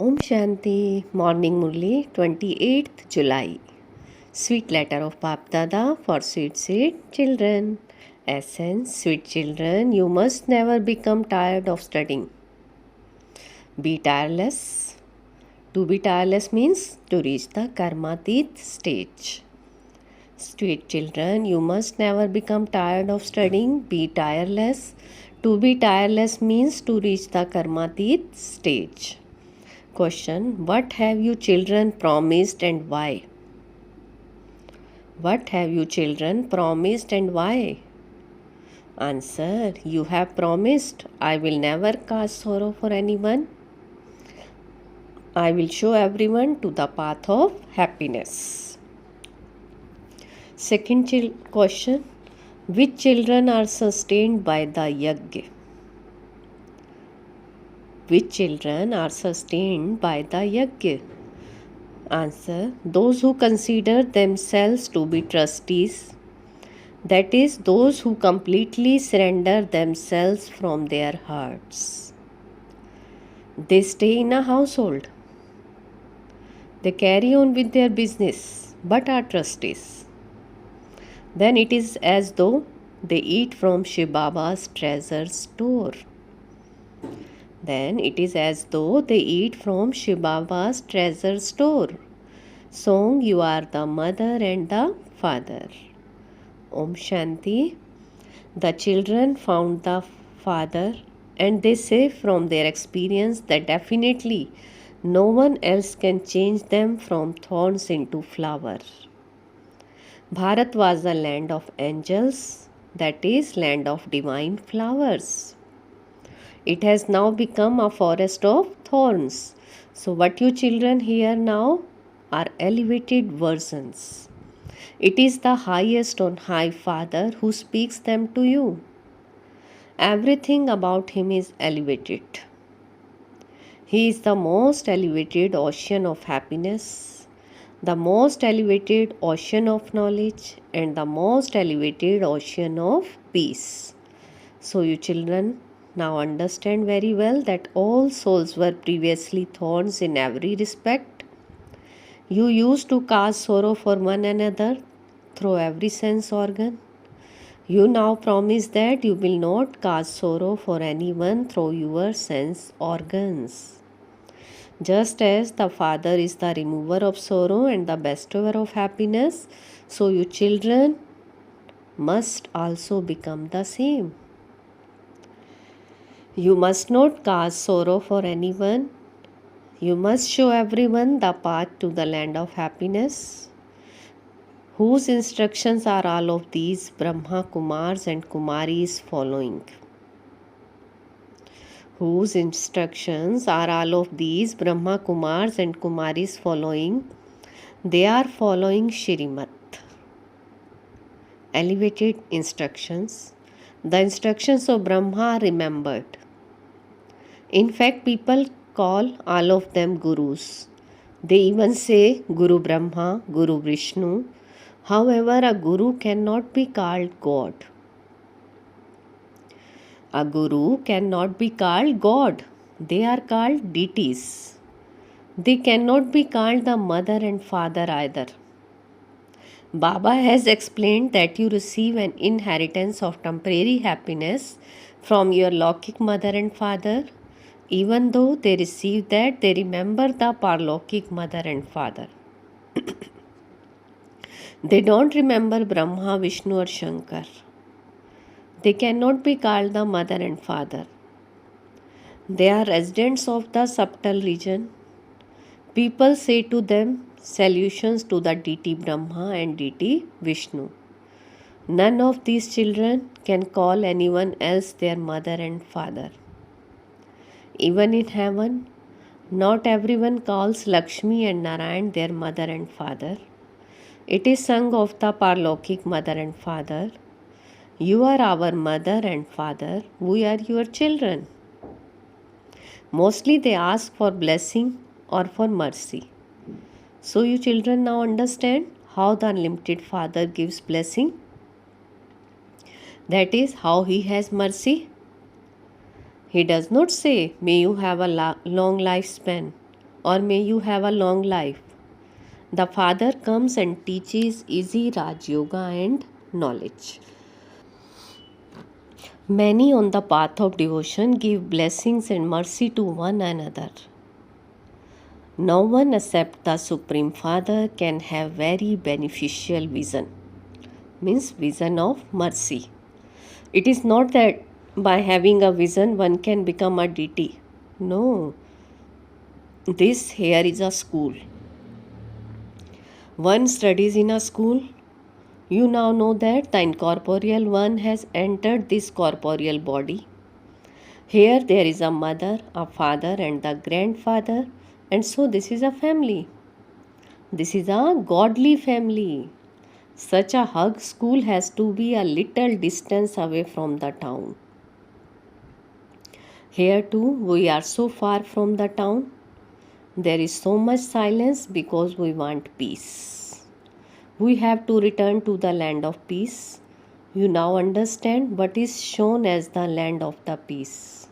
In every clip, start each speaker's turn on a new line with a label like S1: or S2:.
S1: Om Shanti, Morning Murli, 28th July. Sweet letter of Bap Dada for sweet children. Essence, sweet children, you must never become tired of studying. Be tireless. To be tireless means to reach the karmatit stage. Sweet children, you must never become tired of studying. Be tireless. To be tireless means to reach the karmatit stage. Question: what have you children promised and why? What have you children promised and why? Answer: you have promised, I will never cause sorrow for anyone. I will show everyone to the path of happiness. Second question: which children are sustained by the yajna? Which children are sustained by the yajna? Answer: those who consider themselves to be trustees, that is, those who completely surrender themselves from their hearts. They stay in a household. They carry on with their business but are trustees. Then it is as though they eat from Shiv Baba's treasure store. Then it is as though they eat from Shiv Baba's treasure store. Song: you are the mother and the father. Om Shanti. The children found the father and they say from their experience that definitely no one else can change them from thorns into flower. Bharat was the land of angels, that is, land of divine flowers. It has now become a forest of thorns. So what you children hear now are elevated versions. It is the highest on high Father who speaks them to you. Everything about him is elevated. He is the most elevated ocean of happiness, the most elevated ocean of knowledge, and the most elevated ocean of peace. So you children now understand very well that all souls were previously thorns in every respect. You used to cause sorrow for one another through every sense organ. You now promise that you will not cause sorrow for anyone through your sense organs. Just as the Father is the remover of sorrow and the bestower of happiness, so you children must also become the same. You must not cause sorrow for anyone. You must show everyone the path to the land of happiness. Whose instructions are all of these Brahma, Kumars and Kumaris following? Whose instructions are all of these Brahma, Kumars and Kumaris following? They are following Shrimat. Elevated instructions. The instructions of Brahma are remembered. In fact, people call all of them gurus. They even say Guru Brahma, Guru Vishnu. However, a guru cannot be called God. A guru cannot be called God. They are called deities. They cannot be called the mother and father either. Baba has explained that you receive an inheritance of temporary happiness from your Lokik mother and father. Even though they receive that, they remember the Parlokik mother and father. They don't remember Brahma, Vishnu or Shankar. They cannot be called the mother and father. They are residents of the subtle region. People say to them solutions to the deity Brahma and deity Vishnu. None of these children can call anyone else their mother and father. Even in heaven, not everyone calls Lakshmi and Narayan their mother and father. It is sung of the Parlokik mother and father. You are our mother and father. We are your children. Mostly they ask for blessing or for mercy. So you children now understand how the unlimited Father gives blessing. That is how he has mercy. He does not say, may you have a long lifespan or may you have a long life. The father comes and teaches easy Raj Yoga and knowledge. Many on the path of devotion give blessings and mercy to one another. No one except the Supreme Father can have very beneficial vision, means vision of mercy. It is not that by having a vision one can become a deity. No, this here is a school. One studies in a school. You now know that the incorporeal one has entered this corporeal body. Here there is a mother, a father, and the grandfather, and so this is a family. This is a godly family. Such a hug school has to be a little distance away from the town. Here too, we are so far from the town. There is so much silence because we want peace. We have to return to the land of peace. You now understand what is shown as the land of the peace.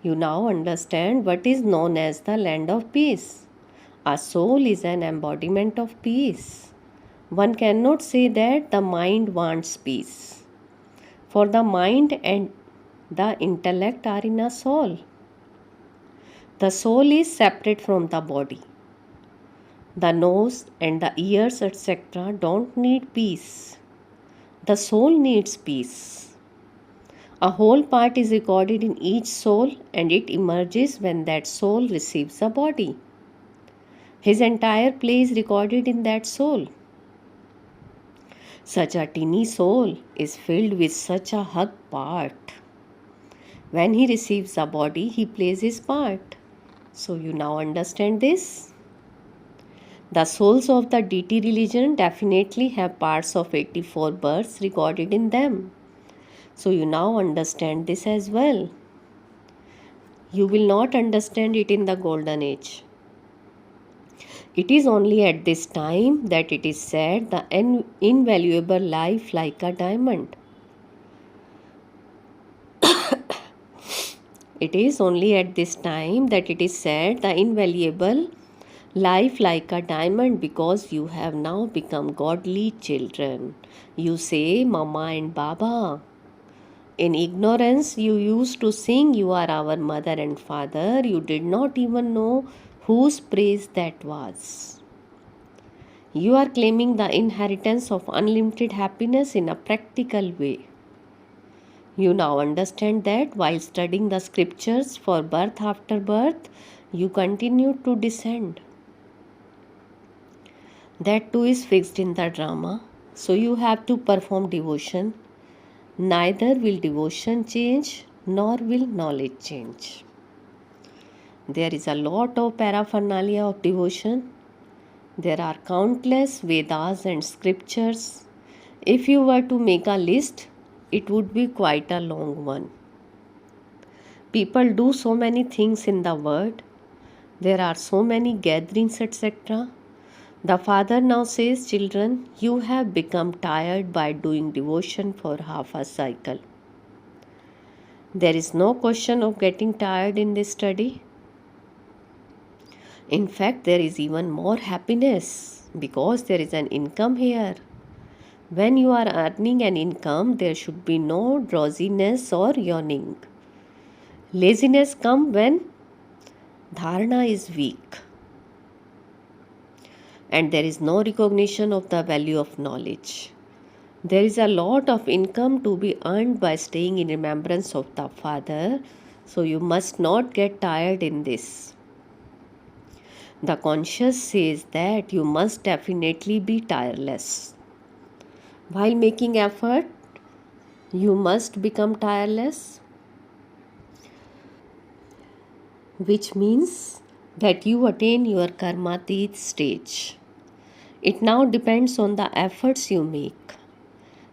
S1: You now understand what is known as the land of peace. A soul is an embodiment of peace. One cannot say that the mind wants peace, for the mind and the intellect are in a soul. The soul is separate from the body. The nose and the ears, etc., don't need peace. The soul needs peace. A whole part is recorded in each soul, and it emerges when that soul receives a body. His entire play is recorded in that soul. Such a teeny soul is filled with such a hug part. When he receives a body, he plays his part. So you now understand this? The souls of the deity religion definitely have parts of 84 births recorded in them. So you now understand this as well. You will not understand it in the golden age. It is only at this time that it is said the invaluable life like a diamond. It is only at this time that it is said the invaluable life like a diamond, because you have now become godly children. You say Mama and Baba. In ignorance, you used to sing, "You are our mother and father." You did not even know whose praise that was. You are claiming the inheritance of unlimited happiness in a practical way. You now understand that while studying the scriptures for birth after birth, you continue to descend. That too is fixed in the drama. So you have to perform devotion. Neither will devotion change nor will knowledge change. There is a lot of paraphernalia of devotion. There are countless Vedas and scriptures. If you were to make a list, it would be quite a long one. People do so many things in the world. There are so many gatherings, etc. The father now says, "Children, you have become tired by doing devotion for half a cycle." There is no question of getting tired in this study. In fact, there is even more happiness because there is an income here. When you are earning an income, there should be no drowsiness or yawning. Laziness comes when dharana is weak, and there is no recognition of the value of knowledge. There is a lot of income to be earned by staying in remembrance of the Father, so you must not get tired in this. The conscious says that you must definitely be tireless. While making effort, you must become tireless, which means that you attain your karmatit stage. It now depends on the efforts you make.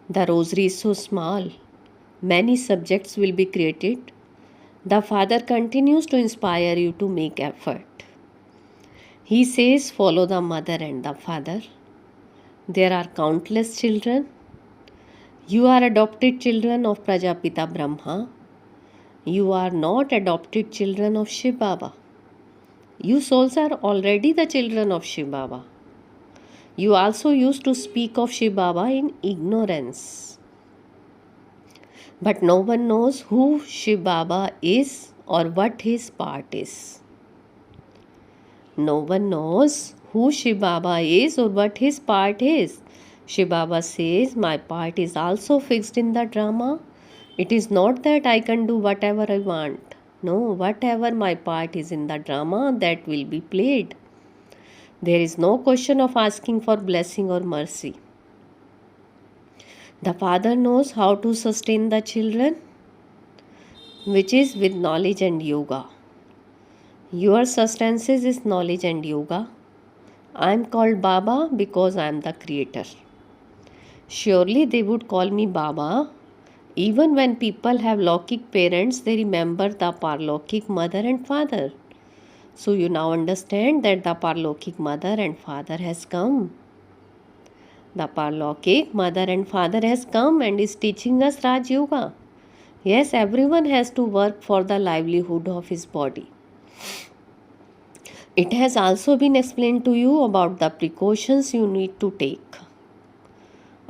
S1: The rosary is so small. Many subjects will be created. The Father continues to inspire you to make effort. He says, follow the mother and the father. There are countless children. You are adopted children of Prajapita Brahma. You are not adopted children of Shiv Baba. You souls are already the children of Shiv Baba. You also used to speak of Shiv Baba in ignorance. But no one knows who Shiv Baba is or what his part is. No one knows who Shiv Baba is or what his part is. Shiv Baba says, my part is also fixed in the drama. It is not that I can do whatever I want. No, whatever my part is in the drama, that will be played. There is no question of asking for blessing or mercy. The father knows how to sustain the children, which is with knowledge and yoga. Your sustenance is knowledge and yoga. I am called Baba because I am the creator. Surely they would call me Baba. Even when people have Lokik parents, they remember the Parlokik mother and father. So you now understand that the Parlokik mother and father has come. The Parlokik mother and father has come and is teaching us Raj Yoga. Yes, everyone has to work for the livelihood of his body. It has also been explained to you about the precautions you need to take.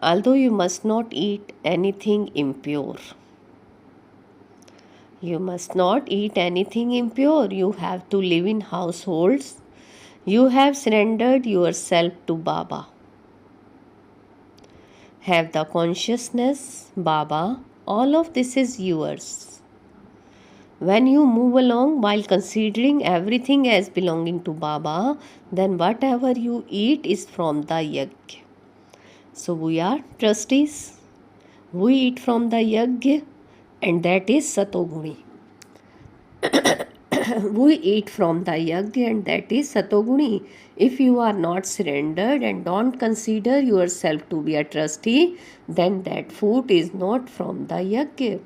S1: Although you must not eat anything impure. You must not eat anything impure. You have to live in households. You have surrendered yourself to Baba. Have the consciousness, Baba, all of this is yours. When you move along while considering everything as belonging to Baba, then whatever you eat is from the yajna. So we are trustees. We eat from the yajna, and that is Satoguni. We eat from the yajna, and that is Satoguni. If you are not surrendered and don't consider yourself to be a trustee, then that food is not from the yajna.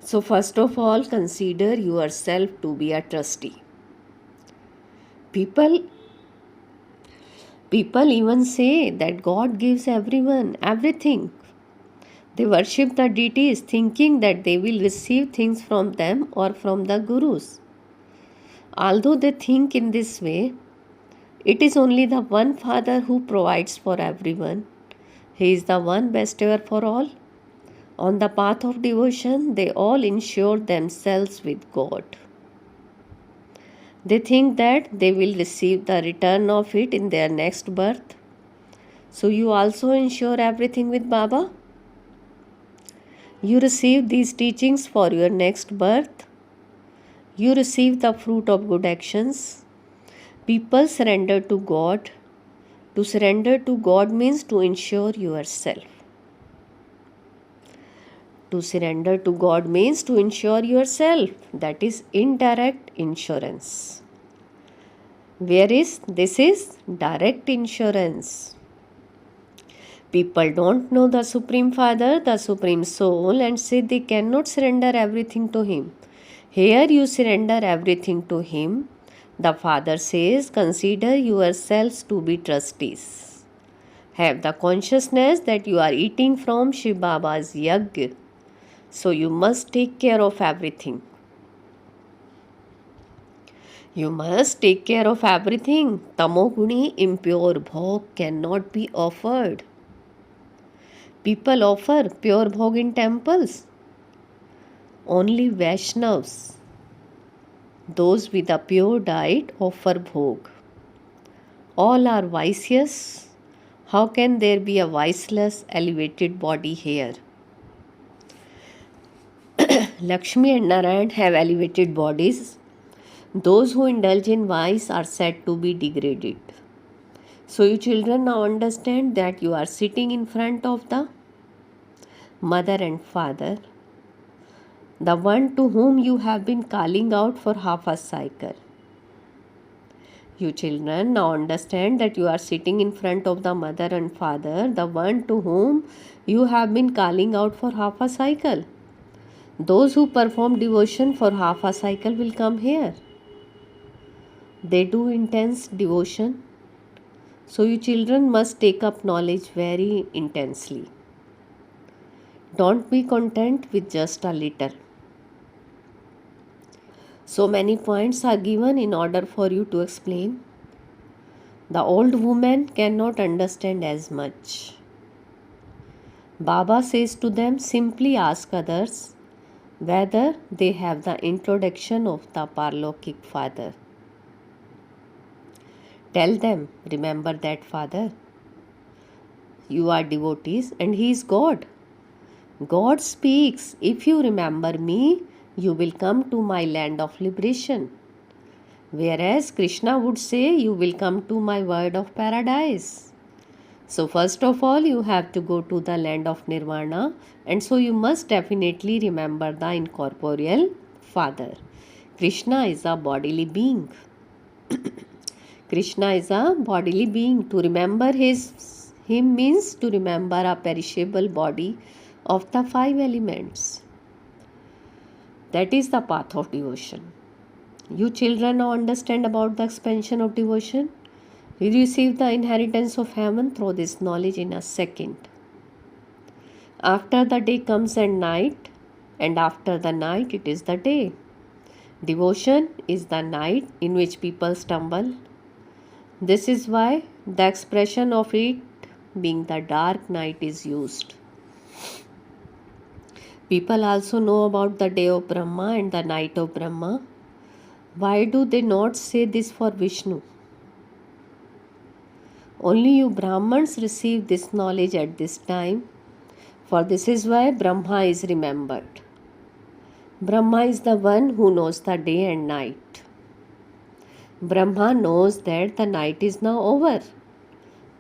S1: So first of all, consider yourself to be a trustee. People even say that God gives everyone everything. They worship the deities thinking that they will receive things from them or from the gurus. Although they think in this way, it is only the one Father who provides for everyone. He is the one bestower for all. On the path of devotion, they all insure themselves with God. They think that they will receive the return of it in their next birth. So you also insure everything with Baba. You receive these teachings for your next birth. You receive the fruit of good actions. People surrender to God. To surrender to God means to insure yourself. To surrender to God means to insure yourself. That is indirect insurance. Whereas this is direct insurance. People don't know the Supreme Father, the Supreme Soul, and say they cannot surrender everything to Him. Here you surrender everything to Him. The Father says, consider yourselves to be trustees. Have the consciousness that you are eating from Shiv Baba's yajna. So you must take care of everything. You must take care of everything. Tamoguni, impure bhog cannot be offered. People offer pure bhog in temples. Only Vaishnavas, those with a pure diet, offer bhog. All are vicious. How can there be a viceless, elevated body here? Lakshmi and Narayan have elevated bodies. Those who indulge in vice are said to be degraded. So you children now understand that you are sitting in front of the mother and father, the one to whom you have been calling out for half a cycle. You children now understand that you are sitting in front of the mother and father, the one to whom you have been calling out for half a cycle. Those who perform devotion for half a cycle will come here. They do intense devotion. So you children must take up knowledge very intensely. Don't be content with just a little. So many points are given in order for you to explain. The old woman cannot understand as much. Baba says to them, simply ask others whether they have the introduction of the Parlokik Father. Tell them, remember that Father. You are devotees and He is God. God speaks, if you remember me, you will come to my land of liberation. Whereas Krishna would say, you will come to my world of paradise. So first of all, you have to go to the land of nirvana, and so you must definitely remember the incorporeal Father. Krishna is a bodily being. Krishna is a bodily being. To remember him means to remember a perishable body of the 5 elements. That is the path of devotion. You children now understand about the expansion of devotion. You receive the inheritance of heaven through this knowledge in a second. After the day comes at night, and after the night it is the day. Devotion is the night in which people stumble. This is why the expression of it being the dark night is used. People also know about the day of Brahma and the night of Brahma. Why do they not say this for Vishnu? Only you Brahmins receive this knowledge at this time, for this is why Brahma is remembered. Brahma is the one who knows the day and night. Brahma knows that the night is now over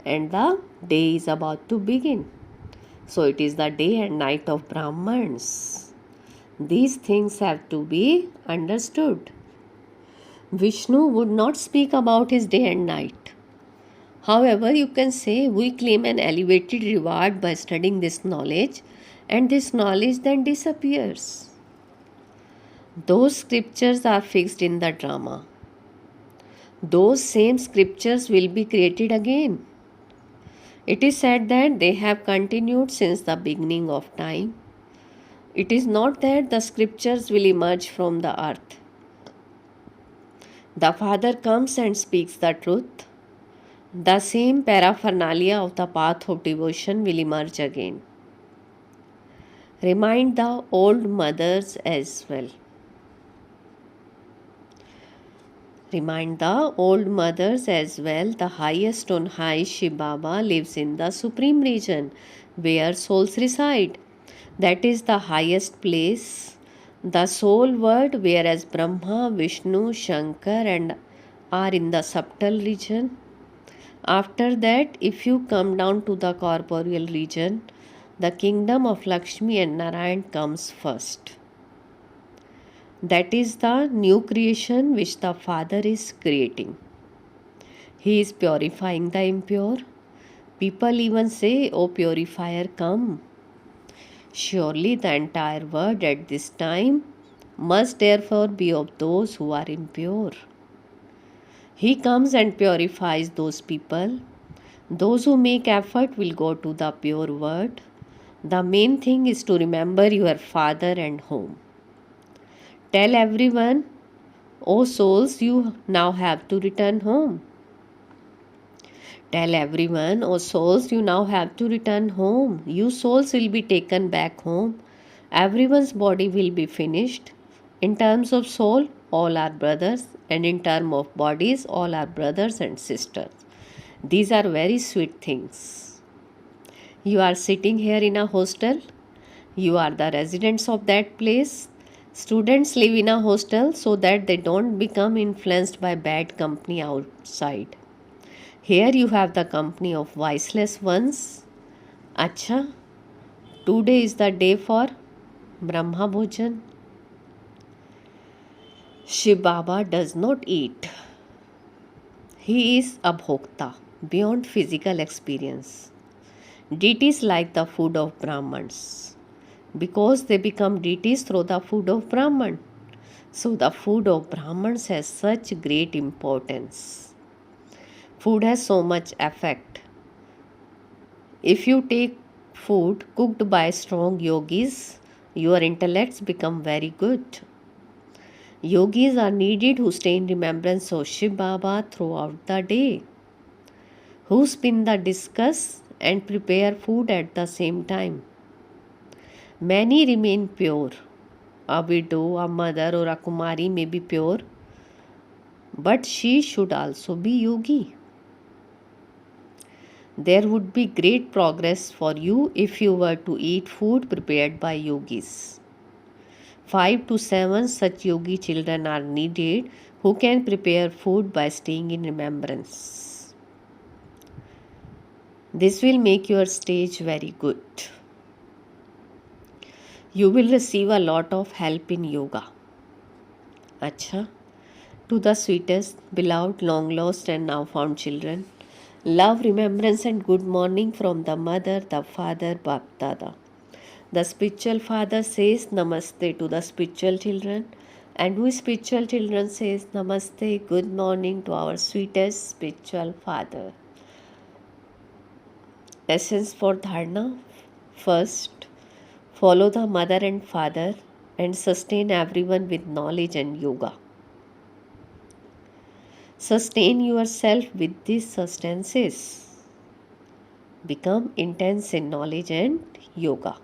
S1: and the day is about to begin. So it is the day and night of Brahmins. These things have to be understood. Vishnu would not speak about his day and night. However, you can say we claim an elevated reward by studying this knowledge, and this knowledge then disappears. Those scriptures are fixed in the drama. Those same scriptures will be created again. It is said that they have continued since the beginning of time. It is not that the scriptures will emerge from the earth. The Father comes and speaks the truth. The same paraphernalia of the path of devotion will emerge again. Remind the old mothers as well. Remind the old mothers as well. The highest on high Shiv Baba lives in the supreme region where souls reside. That is the highest place, the soul world, whereas Brahma, Vishnu, Shankar and are in the subtle region. After that, if you come down to the corporeal region, the kingdom of Lakshmi and Narayan comes first. That is the new creation which the Father is creating. He is purifying the impure. People even say, "O purifier, come." Surely the entire world at this time must therefore be of those who are impure. He comes and purifies those people. Those who make effort will go to the pure world. The main thing is to remember your Father and home. Tell everyone, "O souls, you now have to return home." Tell everyone, "O souls, you now have to return home." You souls will be taken back home. Everyone's body will be finished. In terms of soul, all are brothers, and in terms of bodies, all are brothers and sisters. These are very sweet things. You are sitting here in a hostel. You are the residents of that place. Students live in a hostel so that they don't become influenced by bad company outside. Here you have the company of viceless ones. Acha, today is the day for Brahma Bhojan. Shiv Baba does not eat. He is a bhokta, beyond physical experience. Deities like the food of Brahmans, because they become deities through the food of Brahman. So the food of Brahmans has such great importance. Food has so much effect. If you take food cooked by strong yogis, your intellects become very good. Yogis are needed who stay in remembrance of Shiv Baba throughout the day, who spin the discus and prepare food at the same time. Many remain pure. A widow, a mother, or a kumari may be pure, but she should also be yogi. There would be great progress for you if you were to eat food prepared by yogis. 5 to 7 such yogi children are needed who can prepare food by staying in remembrance. This will make your stage very good. You will receive a lot of help in yoga. Acha. To the sweetest, beloved, long lost and now found children, love, remembrance and good morning from the mother, the father, Bap Dada. The spiritual father says namaste to the spiritual children, and we spiritual children says namaste, good morning to our sweetest spiritual father. Essence for dharana. First, follow the mother and father and sustain everyone with knowledge and yoga. Sustain yourself with these sustenances. Become intense in knowledge and yoga.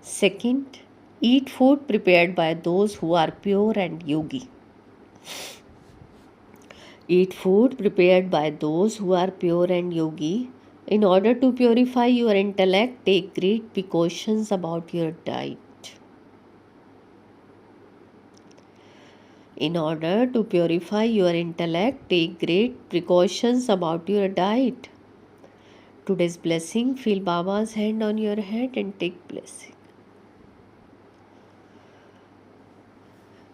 S1: Second, eat food prepared by those who are pure and yogi. Eat food prepared by those who are pure and yogi. In order to purify your intellect, take great precautions about your diet. In order to purify your intellect, take great precautions about your diet. Today's blessing, feel Baba's hand on your head and take blessing.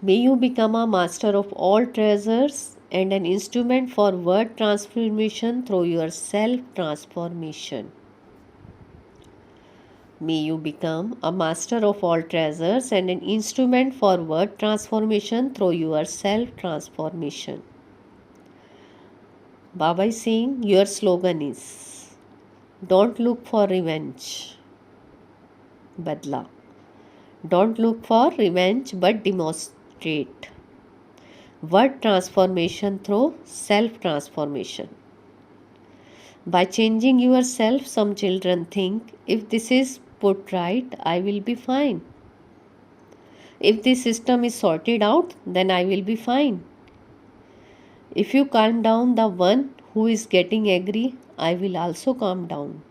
S1: May you become a master of all treasures and an instrument for word transformation through your self-transformation. May you become a master of all treasures and an instrument for word transformation through your self-transformation. Baba is saying your slogan is, don't look for revenge, badla. Don't look for revenge but demonstrate word transformation through self-transformation. By changing yourself, some children think, if this is put right, I will be fine. If this system is sorted out, then I will be fine. If you calm down the one who is getting angry, I will also calm down.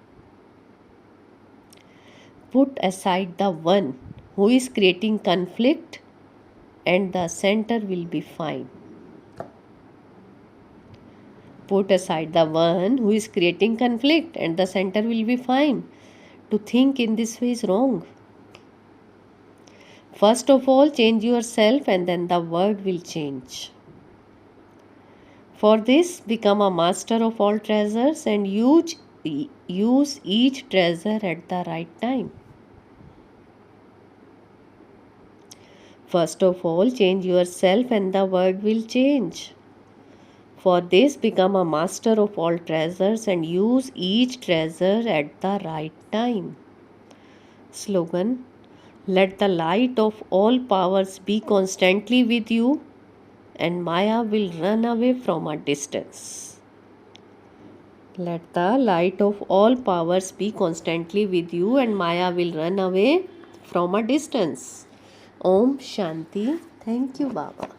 S1: Put aside the one who is creating conflict and the center will be fine. Put aside the one who is creating conflict and the center will be fine. To think in this way is wrong. First of all, change yourself and then the world will change. For this, become a master of all treasures and use each treasure at the right time. First of all, change yourself and the world will change. For this, become a master of all treasures and use each treasure at the right time. Slogan: let the light of all powers be constantly with you and Maya will run away from a distance. Let the light of all powers be constantly with you and Maya will run away from a distance. Om Shanti. Thank you, Baba.